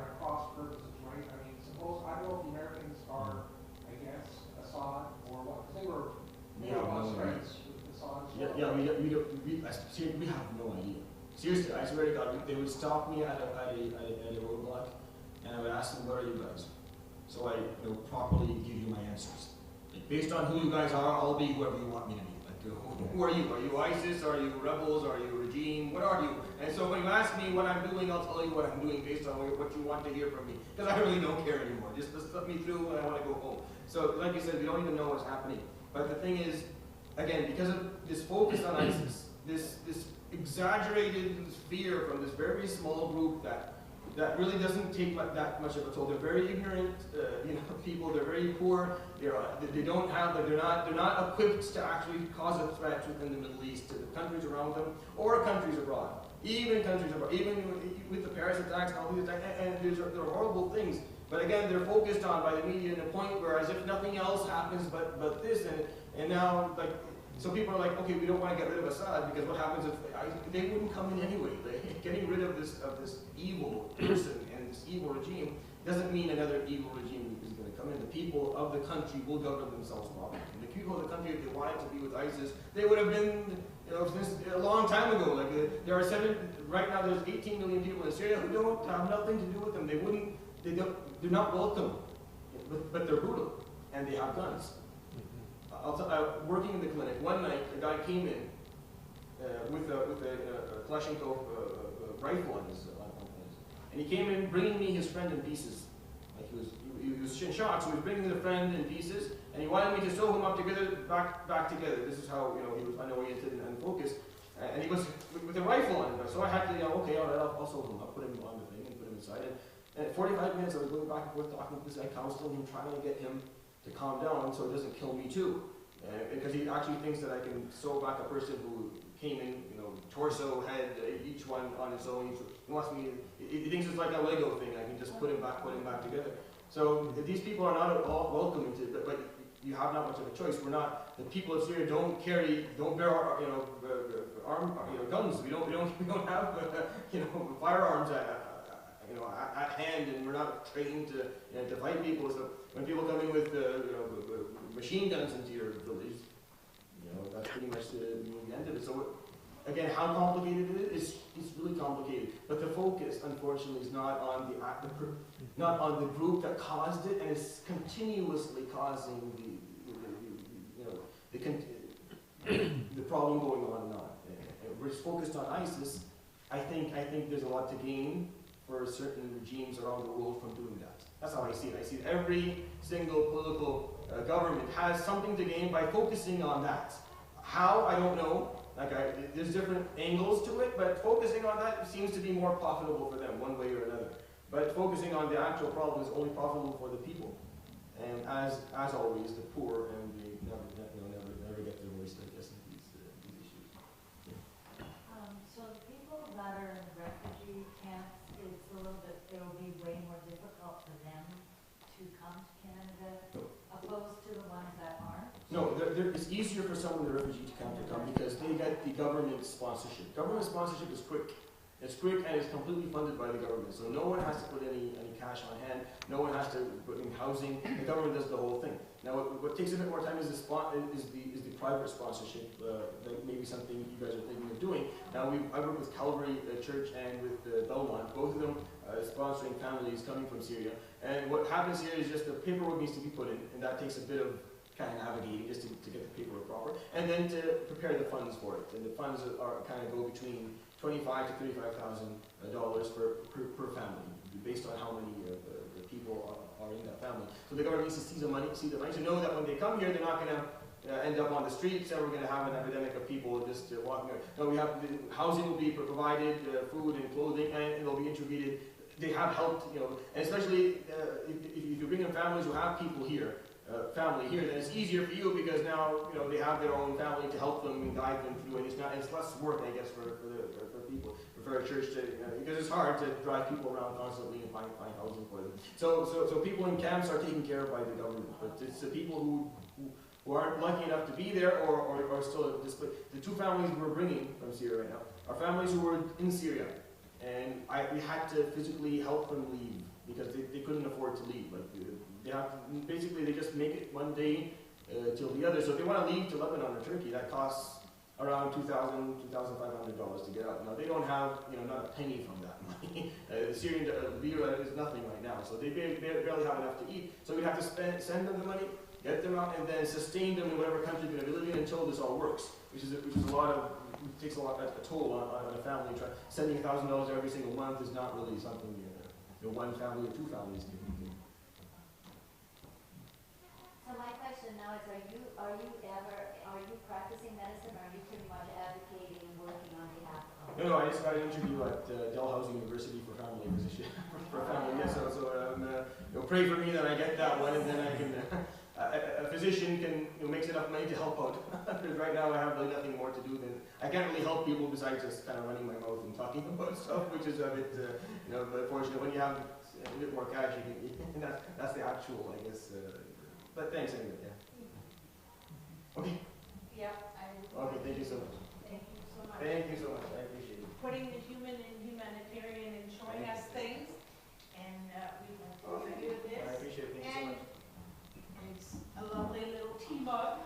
at cross purposes, right? I mean, suppose, I don't know if the Americans are against Assad or what, because they were on friends with Assad. We have no idea. Seriously, I swear to God, they would stop me at a roadblock, and I would ask them, "Where are you guys?" So I properly give you my answers. Like, based on who you guys are, I'll be whoever you want me to be. Like, who are you? Are you ISIS? Are you rebels? Are you regime? What are you? And so when you ask me what I'm doing, I'll tell you what I'm doing based on what you want to hear from me. Because I really don't care anymore. Just let me through and I want to go home. So like you said, we don't even know what's happening. But the thing is, again, because of this focus on ISIS, this exaggerated fear from this very small group that really doesn't take that much of a toll. They're very ignorant, people. They're very poor. They don't have. They're not equipped to actually cause a threat within the Middle East to the countries around them or countries abroad. Even countries abroad. Even with the Paris attacks and all these attacks, and they're horrible things. But again, they're focused on by the media to the point where, as if nothing else happens but this, and now like. So people are like, okay, we don't want to get rid of Assad because what happens if they wouldn't come in anyway? Getting rid of this evil person and this evil regime doesn't mean another evil regime is going to come in. The people of the country will govern themselves properly. And the people of the country, if they wanted to be with ISIS, they would have been, since a long time ago. Like there are right now. There's 18 million people in Syria who don't have nothing to do with them. They're not welcome, but they're brutal and they have guns. Working in the clinic, one night a guy came in with a Kalashnikov rifle on his, and he came in bringing me his friend in pieces. Like he was in shock, so he was bringing the friend in pieces, and he wanted me to sew him up together, back together. This is how he was unoriented and focused, and he was with a rifle on him. So I had to, okay, all right, I'll sew him up, put him on the thing, and put him inside. And at 45 minutes, I was going back and forth talking with this guy, counseling him, trying to get him to calm down so it doesn't kill me too. Because he actually thinks that I can sew back a person who came in, torso, head, each one on its own. He wants me. He thinks it's like a Lego thing. I can just put him back together. So these people are not at all welcome into it, but you have not much of a choice. We're not. The people of Syria don't bear guns. We don't have firearms at hand, and we're not trained to fight people. So when people come in with machine guns into your village, that's pretty much the end of it. So again, how complicated it is, it's really complicated. But the focus, unfortunately, is not on the group that caused it, and is continuously causing the problem going on and on. We're focused on ISIS. I think there's a lot to gain for certain regimes around the world from doing that. That's how I see it. I see that every single political government has something to gain by focusing on that. How, I don't know. There's different angles to it, but focusing on that seems to be more profitable for them, one way or another. But focusing on the actual problem is only profitable for the people. And as always, the poor and the never get their voice, I guess, in these issues. Yeah. So the people that are in refugee camps, it'll be way more difficult for them to come to Canada, opposed to the ones that aren't? No, it's easier for someone in the refugee camp to come because they get the government sponsorship. Government sponsorship is quick. It's quick and it's completely funded by the government. So no one has to put any cash on hand. No one has to put in housing. The government does the whole thing. Now, what takes a bit more time is the private sponsorship. Like maybe something you guys are thinking of doing. Now, I work with Calvary Church and with Belmont. Both of them sponsoring families coming from Syria. And what happens here is just the paperwork needs to be put in, and that takes a bit of kind of navigating just to get the paperwork proper, and then to prepare the funds for it. And the funds are kind of go between $25,000 to $35,000 per family, based on how many people are in that family. So the government needs to see the money, to know that when they come here, they're not going to end up on the streets, and we're going to have an epidemic of people just walking around. No, we have housing will be provided, food and clothing, and they'll be integrated. They have helped, and especially if you bring in families who have people here, family here, then it's easier for you because now they have their own family to help them and guide them through, and it's less work, I guess, for people, for a church to because it's hard to drive people around constantly and find housing for them. So people in camps are taken care of by the government, but it's the people who aren't lucky enough to be there or are still displaced. The two families we're bringing from Syria right now are families who were in Syria, and we had to physically help them leave because they couldn't afford to leave. Like they have to, basically they just make it one day till the other. So if they want to leave to Lebanon or Turkey, that costs around $2,000, $2,500 to get out. Now they don't have, not a penny from that money. The Syrian lira is nothing right now, so they barely have enough to eat. So we'd have to send them the money, get them out, and then sustain them in whatever country they're going to be living in until this all works. Which is a toll on a family. Sending $1,000 every single month is not really something one family or two families can do. So my question now is, are you practicing medicine, or are you pretty much advocating and working on behalf of? No, I just got an interview at Dalhousie University for family physician. for family, yes. So pray for me that I get that one, and then I can. A physician can makes enough money to help out. Because right now I have really nothing more to do than I can't really help people besides just kind of running my mouth and talking about stuff, which is a bit but fortunate when you have a bit more cash. You can, that's the actual, I guess. But thanks anyway. Yeah. Okay. Yeah. Okay. Thank you so much. Thank you so much. Thank you so much. I appreciate it. Putting the human and humanitarian and showing us things, and we will forward you this. I appreciate it. Thank you so much. It's a lovely little tea mug.